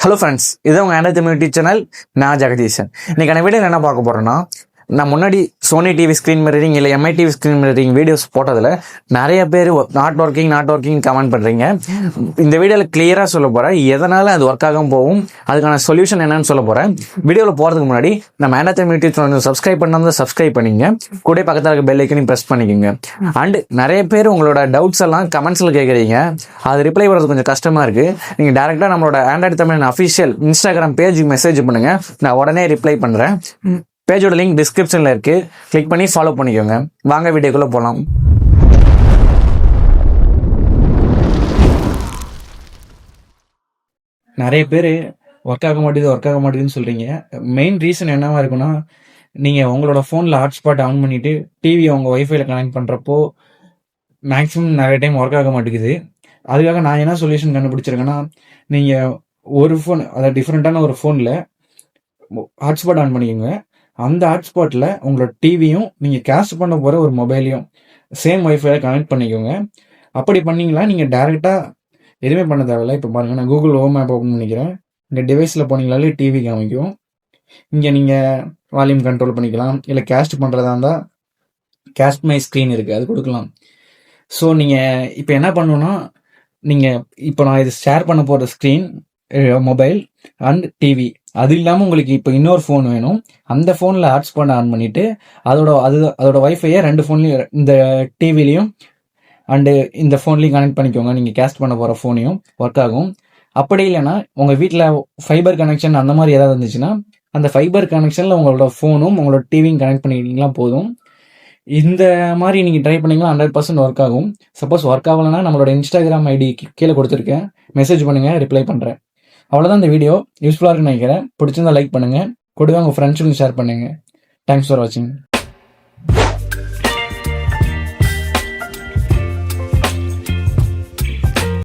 Hello friends, இது உங்கள் Android community channel. நான் ஜெகதீஷன். இன்னைக்கான வீடியோ என்ன பார்க்க போகிறேன்னா, நான் முன்னாடி சோனி டிவி ஸ்க்ரீன் மிரரிங் இல்லை MI TV screen mirroring videos போட்டதில் நிறைய பேர் நாட் ஒர்க்கிங் கமெண்ட் பண்ணுறீங்க. இந்த வீடியோவில் கிளியராக சொல்ல போகிறேன், எதனால் அது ஒர்க் ஆகாமல் போகும், அதுக்கான சொல்யூஷன் என்னன்னு சொல்ல போகிறேன். வீடியோவில் போகிறதுக்கு முன்னாடி நம்ம ஆண்ட்ராய்ட் கம்யூனிட்டி சேனல் சப்ஸ்கிரைப் பண்ணாமல் சப்ஸ்கிரைப் பண்ணிங்க, கூட பக்கத்தில் இருக்க பெல் ஐக்கனையும் ப்ரெஸ் பண்ணிக்கோங்க. அண்ட் நிறைய பேர் உங்களோட டவுட்ஸ் எல்லாம் கமெண்ட்ஸில் கேட்குறீங்க, அது ரிப்ளை பண்ணுறது கொஞ்சம் கஷ்டமாக இருக்குது. நீங்கள் டேரெக்டாக நம்மளோட ஆண்ட்ராய்ட் தமிழ் அஃபிஷியல் இன்ஸ்டாகிராம் பேஜுக்கு மெசேஜ் பண்ணுங்கள், நான் உடனே ரிப்ளை பண்ணுறேன். பேஜோட லிங்க் டிஸ்கிரிப்ஷனில் இருக்குது, கிளிக் பண்ணி ஃபாலோ பண்ணிக்கோங்க. வாங்க வீடியோக்குள்ளே போகலாம். நிறைய பேர் ஒர்க் ஆக மாட்டேதுன்னு சொல்கிறீங்க. மெயின் ரீசன் என்னவா இருக்குன்னா, நீங்கள் உங்களோட ஃபோனில் ஹாட்ஸ்பாட் ஆன் பண்ணிவிட்டு டிவி உங்கள் ஒய்ஃபைல கனெக்ட் பண்ணுறப்போ மேக்ஸிமம் நிறைய டைம் ஒர்க் ஆக மாட்டேங்குது. அதுக்காக நான் என்ன சொல்யூஷன் கண்டுபிடிச்சிருக்கேன்னா, நீங்கள் ஒரு ஃபோன், அதாவது டிஃப்ரெண்ட்டான ஒரு ஃபோனில் ஹாட்ஸ்பாட் ஆன் பண்ணிக்கோங்க. அந்த ஹாட்ஸ்பாட்டில் உங்களோட டிவியும் நீங்கள் கேஸ்ட் பண்ண போகிற ஒரு மொபைலையும் சேம் ஒய்ஃபைல கனெக்ட் பண்ணிக்கோங்க. அப்படி பண்ணிங்களா நீங்கள் டேரெக்டாக எதுவுமே பண்ண தேவையில்லை. இப்போ பாருங்கள், நான் கூகுள் ஹோம் ஆப் ஓப்பன் பண்ணிக்கிறேன். இங்கே டிவைஸில் போனீங்களாலே டிவி காமிக்கும். இங்கே நீங்கள் வால்யூம் கண்ட்ரோல் பண்ணிக்கலாம், இல்லை கேஸ்ட் பண்ணுறதா இருந்தால் கேஸ்ட் மை ஸ்க்ரீன் இருக்குது, அது கொடுக்கலாம். ஸோ நீங்கள் இப்போ என்ன பண்ணணுன்னா, நீங்கள் இப்போ நான் இது ஷேர் பண்ண போகிற ஸ்க்ரீன் மொபைல் அண்ட் டிவி, அது இல்லாமல் உங்களுக்கு இப்போ இன்னொரு ஃபோன் வேணும். அந்த ஃபோனில் ஹாட்ஸ்பாட் ஆன் பண்ணிவிட்டு அதோட ஒய்ஃபையை ரெண்டு ஃபோன்லேயும், இந்த டிவிலையும் அண்டு இந்த ஃபோன்லேயும் கனெக்ட் பண்ணிக்கோங்க. நீங்கள் கேஸ்ட் பண்ண போகிற ஃபோனையும் ஒர்க் ஆகும். அப்படி இல்லைன்னா உங்கள் வீட்டில் ஃபைபர் கனெக்ஷன் அந்த மாதிரி ஏதாவது இருந்துச்சுன்னா, அந்த ஃபைபர் கனெக்ஷனில் உங்களோட ஃபோனும் உங்களோட டிவியும் கனெக்ட் பண்ணிக்கிட்டீங்களா போதும். இந்த மாதிரி நீங்கள் ட்ரை பண்ணிங்கன்னா 100% ஒர்க் ஆகும். சப்போஸ் ஒர்க் ஆகலைன்னா நம்மளோட இன்ஸ்டாகிராம் ஐடி கீழே கொடுத்துருக்கேன், மெசேஜ் பண்ணுங்கள், ரிப்ளை பண்ணுறேன். அவ்வளோதான். இந்த வீடியோ யூஸ்ஃபுல்லாக இருக்குன்னு நினைக்கிறேன். பிடிச்சிருந்தா லைக் பண்ணுங்கள், கூடவே உங்கள் ஃப்ரெண்ட்ஸுக்கும் ஷேர் பண்ணுங்கள். தேங்க்ஸ் ஃபார் வாட்சிங்.